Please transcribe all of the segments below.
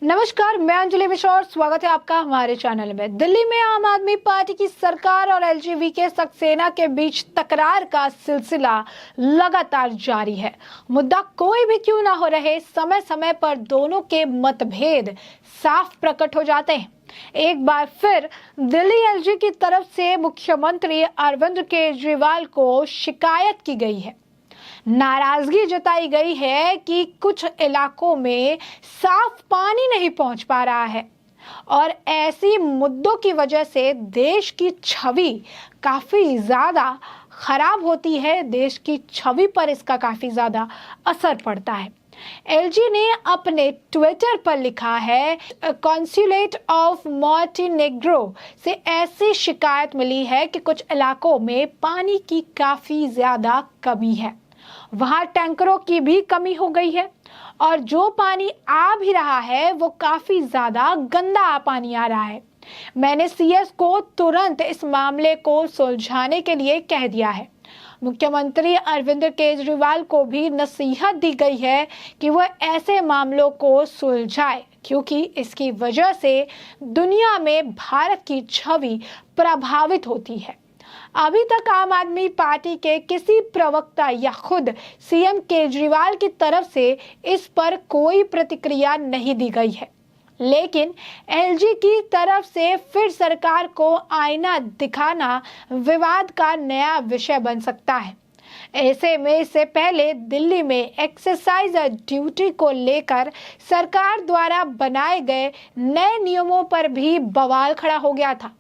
नमस्कार, मैं अंजलि मिश्रा और स्वागत है आपका हमारे चैनल में। दिल्ली में आम आदमी पार्टी की सरकार और एलजी सक्सेना के बीच तकरार का सिलसिला लगातार जारी है। मुद्दा कोई भी क्यों ना हो रहे, समय समय पर दोनों के मतभेद साफ प्रकट हो जाते हैं। एक बार फिर दिल्ली एलजी की तरफ से मुख्यमंत्री अरविंद केजरीवाल को शिकायत की गई है। नाराजगी जताई गई है कि कुछ इलाकों में साफ पानी नहीं पहुंच पा रहा है और ऐसी मुद्दों की वजह से देश की छवि काफी ज्यादा खराब होती है। देश की छवि पर इसका काफी ज्यादा असर पड़ता है। एलजी ने अपने ट्विटर पर लिखा है, कॉन्सुलेट ऑफ मॉन्टेनेग्रो से ऐसी शिकायत मिली है कि कुछ इलाकों में पानी की काफी ज्यादा कमी है। वहां टैंकरों की भी कमी हो गई है और जो पानी आ भी रहा है वो काफी ज्यादा गंदा पानी आ रहा है। मैंने सीएस को तुरंत इस मामले को सुलझाने के लिए कह दिया है। मुख्यमंत्री अरविंद केजरीवाल को भी नसीहत दी गई है कि वह ऐसे मामलों को सुलझाए, क्योंकि इसकी वजह से दुनिया में भारत की छवि प्रभावित होती है। अभी तक आम आदमी पार्टी के किसी प्रवक्ता या खुद सीएम केजरीवाल की तरफ से इस पर कोई प्रतिक्रिया नहीं दी गई है, लेकिन एलजी की तरफ से फिर सरकार को आईना दिखाना विवाद का नया विषय बन सकता है। ऐसे में इससे पहले दिल्ली में एक्सरसाइज ड्यूटी को लेकर सरकार द्वारा बनाए गए नए नियमों पर भी बवाल खड़ा हो गया था।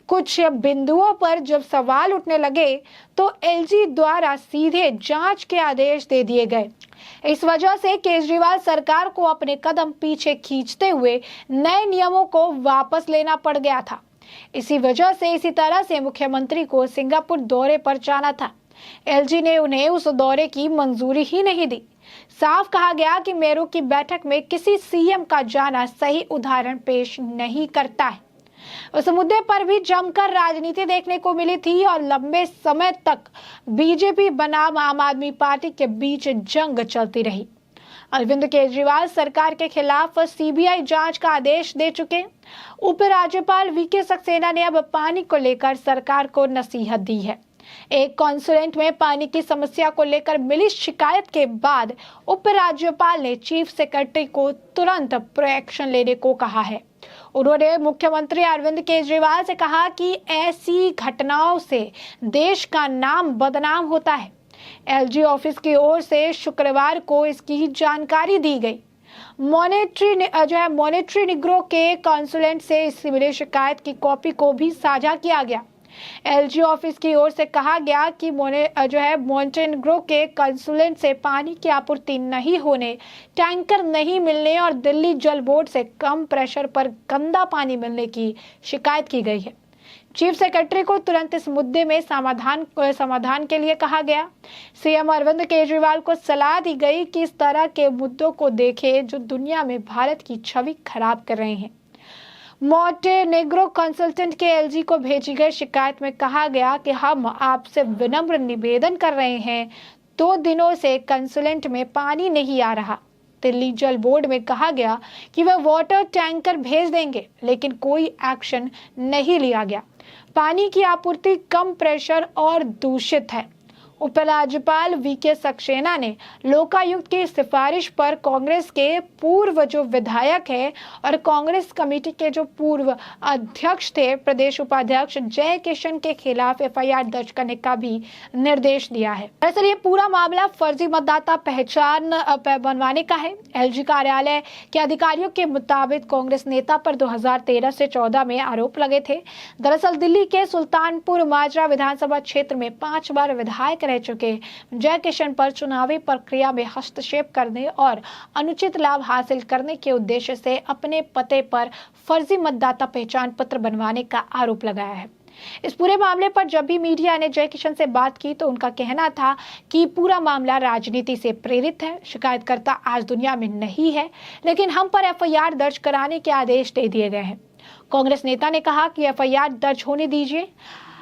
कुछ बिंदुओं पर जब सवाल उठने लगे तो एलजी द्वारा सीधे जांच के आदेश दे दिए गए। इस वजह से केजरीवाल सरकार को अपने कदम पीछे खींचते हुए नए नियमों को वापस लेना पड़ गया था। इसी तरह से मुख्यमंत्री को सिंगापुर दौरे पर जाना था। एलजी ने उन्हें उस दौरे की मंजूरी ही नहीं दी। साफ कहा गया कि मेरू की बैठक में किसी सीएम का जाना सही उदाहरण पेश नहीं करता है। उस मुद्दे पर भी जमकर राजनीति देखने को मिली थी और लंबे समय तक बीजेपी बनाम आम आदमी पार्टी के बीच जंग चलती रही। अरविंद केजरीवाल सरकार के खिलाफ सीबीआई जांच का आदेश दे चुके। उपराज्यपाल वीके सक्सेना ने अब पानी को लेकर सरकार को नसीहत दी है। एक कॉन्सुलेट में पानी की समस्या को लेकर मिली शिकायत के बाद उपराज्यपाल ने चीफ सेक्रेटरी को तुरंत एक्शन लेने को कहा है। उन्होंने मुख्यमंत्री अरविंद केजरीवाल से कहा कि ऐसी घटनाओं से देश का नाम बदनाम होता है। एलजी ऑफिस की ओर से शुक्रवार को इसकी जानकारी दी गई। मॉनेटरी निग्रो के कॉन्सुलेट से इस मिली शिकायत की कॉपी को भी साझा किया गया। एलजी ऑफिस की ओर से कहा गया कि मॉन्टेनेग्रो के कंसुलेट से पानी की आपूर्ति नहीं होने, टैंकर नहीं मिलने और दिल्ली जल बोर्ड से कम प्रेशर पर गंदा पानी मिलने की शिकायत की गई है। चीफ सेक्रेटरी को तुरंत इस मुद्दे में समाधान के लिए कहा गया। सीएम अरविंद केजरीवाल को सलाह दी गई कि इस तरह के मुद्दों को देखें जो दुनिया में भारत की छवि खराब कर रहे हैं। मॉन्टेनेग्रो कंसल्टेंट के एलजी को भेजी गई शिकायत में कहा गया कि हम आपसे विनम्र निवेदन कर रहे हैं, 2 दिनों से कंसुलेट में पानी नहीं आ रहा। दिल्ली जल बोर्ड में कहा गया कि वे वाटर टैंकर भेज देंगे, लेकिन कोई एक्शन नहीं लिया गया। पानी की आपूर्ति कम प्रेशर और दूषित है। उपराज्यपाल वीके सक्सेना ने लोकायुक्त की सिफारिश पर कांग्रेस के पूर्व जो विधायक है और कांग्रेस कमेटी के जो पूर्व अध्यक्ष थे, प्रदेश उपाध्यक्ष जय किशन के खिलाफ एफआईआर दर्ज करने का भी निर्देश दिया है। दरअसल ये पूरा मामला फर्जी मतदाता पहचान बनवाने का है। एलजी कार्यालय के अधिकारियों के मुताबिक कांग्रेस नेता पर 2013 से 14 में आरोप लगे थे। दरअसल दिल्ली के सुल्तानपुर माजरा विधानसभा क्षेत्र में 5 बार विधायक रह चुके जय किशन पर चुनावी प्रक्रिया में हस्तक्षेप करने और अनुचित लाभ हासिल करने के उद्देश्य से अपने पते पर फर्जी मतदाता पहचान पत्र बनवाने का आरोप लगाया है। इस पूरे मामले पर जब भी मीडिया ने जय किशन से बात की तो उनका कहना था कि पूरा मामला राजनीति से प्रेरित है। शिकायतकर्ता आज दुनिया में नहीं है, लेकिन हम पर एफआईआर दर्ज कराने के आदेश दे दिए गए हैं। कांग्रेस नेता ने कहा कि एफआईआर दर्ज होने दीजिए,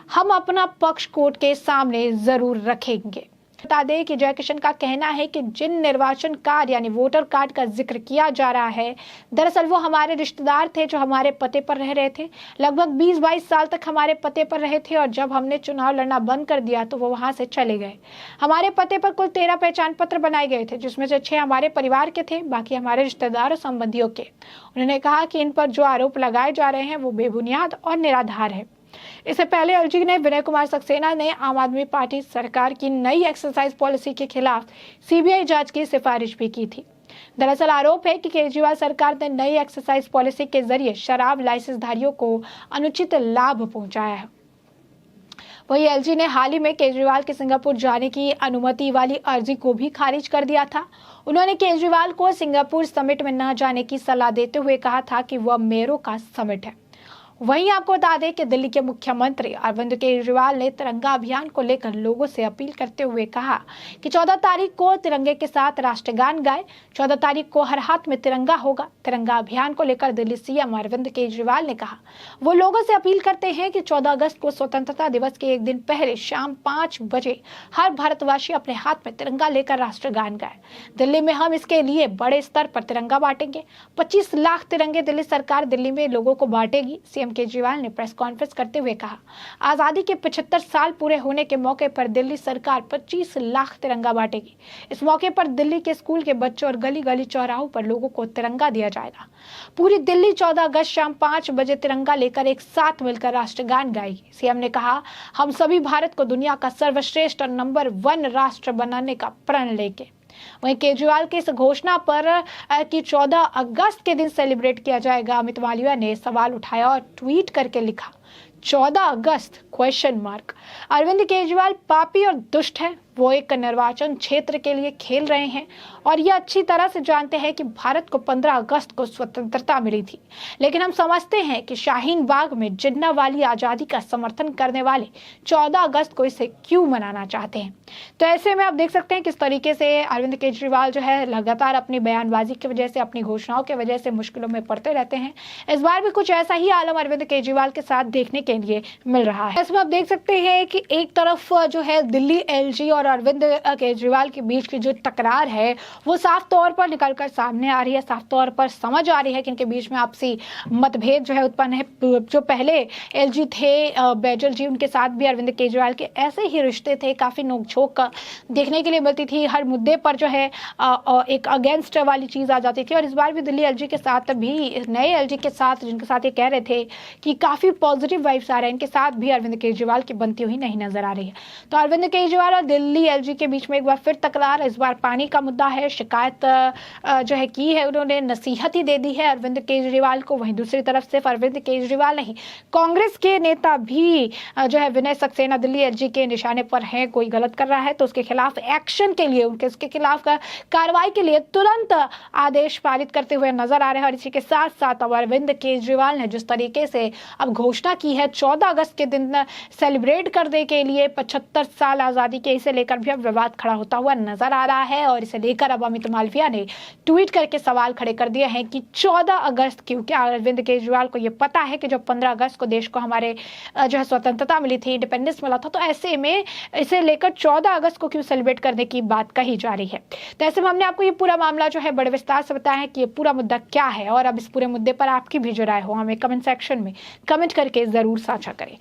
हम अपना पक्ष कोर्ट के सामने जरूर रखेंगे। बता दें कि जयकिशन का कहना है कि जिन निर्वाचन कार्ड यानी वोटर कार्ड का जिक्र किया जा रहा है, दरअसल वो हमारे रिश्तेदार थे जो हमारे पते पर रह रहे थे। लगभग 20-22 साल तक हमारे पते पर रहे थे और जब हमने चुनाव लड़ना बंद कर दिया तो वो वहां से चले गए। हमारे पते पर कुल 13 पहचान पत्र बनाए गए थे, जिसमें से 6 हमारे परिवार के थे, बाकी हमारे रिश्तेदार और संबंधियों के। उन्होंने कहा कि इन पर जो आरोप लगाए जा रहे हैं वो बेबुनियाद और निराधार है। इससे पहले एलजी ने विनय कुमार सक्सेना ने आम आदमी पार्टी सरकार की नई एक्साइज पॉलिसी के खिलाफ सीबीआई जांच की सिफारिश भी की थी। दरअसल आरोप है कि केजरीवाल सरकार ने नई एक्साइज पॉलिसी के जरिए शराब लाइसेंसधारियों को अनुचित लाभ पहुंचाया है। वही एलजी ने हाल ही में केजरीवाल के सिंगापुर जाने की अनुमति वाली अर्जी को भी खारिज कर दिया था। उन्होंने केजरीवाल को सिंगापुर समिट में न जाने की सलाह देते हुए कहा था कि वह मेयरों का समिट है। वहीं आपको बता दें कि दिल्ली के मुख्यमंत्री अरविंद केजरीवाल ने तिरंगा अभियान को लेकर लोगों से अपील करते हुए कहा कि 14 तारीख को तिरंगे के साथ राष्ट्रगान गाए। 14 तारीख को हर हाथ में तिरंगा होगा। तिरंगा अभियान को लेकर दिल्ली सीएम अरविंद केजरीवाल ने कहा वो लोगों से अपील करते हैं कि 14 अगस्त को स्वतंत्रता दिवस के एक दिन पहले शाम 5 बजे हर भारतवासी अपने हाथ में तिरंगा लेकर राष्ट्रगान गाए। दिल्ली में हम इसके लिए बड़े स्तर पर तिरंगा बांटेंगे। 25 लाख तिरंगे दिल्ली सरकार दिल्ली में लोगों को बांटेगी। केजरीवाल ने प्रेस कॉन्फ्रेंस करते हुए कहा आजादी के 75 साल पूरे होने के मौके पर दिल्ली सरकार 25 लाख तिरंगा बांटेगी। इस मौके पर दिल्ली के स्कूल के बच्चों और गली गली चौराहों पर लोगों को तिरंगा दिया जाएगा। पूरी दिल्ली 14 अगस्त शाम 5 बजे तिरंगा लेकर एक साथ मिलकर राष्ट्रगान गाएगी। सीएम ने कहा हम सभी भारत को दुनिया का सर्वश्रेष्ठ और नंबर 1 राष्ट्र बनाने का प्रण लेंगे। वहीं केजरीवाल की इस घोषणा पर कि 14 अगस्त के दिन सेलिब्रेट किया जाएगा, अमित मालविया ने सवाल उठाया और ट्वीट करके लिखा 14 अगस्त ? अरविंद केजरीवाल पापी और दुष्ट है। वो एक निर्वाचन क्षेत्र के लिए खेल रहे हैं और ये अच्छी तरह से जानते हैं कि भारत को 15 अगस्त को स्वतंत्रता मिली थी, लेकिन हम समझते हैं कि शाहीन बाग में जिन्ना वाली आजादी का समर्थन करने वाले 14 अगस्त को इसे क्यों मनाना चाहते हैं। तो ऐसे में आप देख सकते हैं किस तरीके से अरविंद केजरीवाल जो है लगातार अपनी बयानबाजी की वजह से, अपनी घोषणाओं की वजह से मुश्किलों में पड़ते रहते हैं। इस बार भी कुछ ऐसा ही आलम अरविंद केजरीवाल के साथ देखने के लिए मिल रहा है। इसमें आप देख सकते हैं कि एक तरफ जो है दिल्ली एलजी और अरविंद केजरीवाल के बीच की जो टकरार है वो साफ तौर पर निकलकर सामने आ रही है। साफ तौर पर समझ आ रही है कि इनके बीच में आपसी मतभेद जो है उत्पन्न है। जो पहले एलजी थे बैजल जी, उनके साथ भी अरविंद केजरीवाल के ऐसे ही रिश्ते थे, काफी नोकझोंक देखने के लिए मिलती थी। हर मुद्दे पर जो है एक अगेंस्ट वाली चीज आ जाती थी और इस बार भी दिल्ली एलजी के साथ भी, नए एलजी के साथ जिनके साथ ये कह रहे थे कि काफी पॉजिटिव वाइब्स आ रहे हैं, इनके साथ भी अरविंद केजरीवाल की बनती हुई नहीं नजर आ रही है। तो अरविंद केजरीवाल और दिल्ली एलजी के बीच में एक बार फिर तकरार। इस बार पानी का मुद्दा है। शिकायत जो है की है उन्होंने, नसीहत ही दे दी है अरविंद केजरीवाल को। वहीं दूसरी तरफ सिर्फ अरविंद केजरीवाल नहीं, कांग्रेस के नेता भी जो है विनय सक्सेना दिल्ली एलजी के निशाने पर है। कोई गलत कर रहा है तो उसके खिलाफ एक्शन के लिए, उसके खिलाफ कार्रवाई के लिए तुरंत आदेश पारित करते हुए नजर आ रहे हैं। और इसी के साथ साथ अब अरविंद केजरीवाल ने जिस तरीके से अब घोषणा की है 14 अगस्त के दिन सेलिब्रेट करने के लिए 75 साल आजादी के, इसे लेकर भी अब विवाद खड़ा होता हुआ नजर आ रहा है। और इसे लेकर अब अमित मालविया ने ट्वीट करके सवाल खड़े कर दिए हैं कि 14 अगस्त क्यों? क्या अरविंद केजरीवाल को यह पता है कि जब 15 अगस्त को देश को हमारे जो है स्वतंत्रता मिली थी, इंडिपेंडेंस मिला था, तो ऐसे में इसे लेकर 14 अगस्त को क्यों सेलिब्रेट करने की बात कही जा रही है। तो ऐसे में हमने आपको ये पूरा मामला जो है बड़े विस्तार से बताया है कि ये पूरा मुद्दा क्या है। और अब इस पूरे मुद्दे पर आपकी भी जो राय हो हमें कमेंट सेक्शन में कमेंट करके जरूर साझा करें।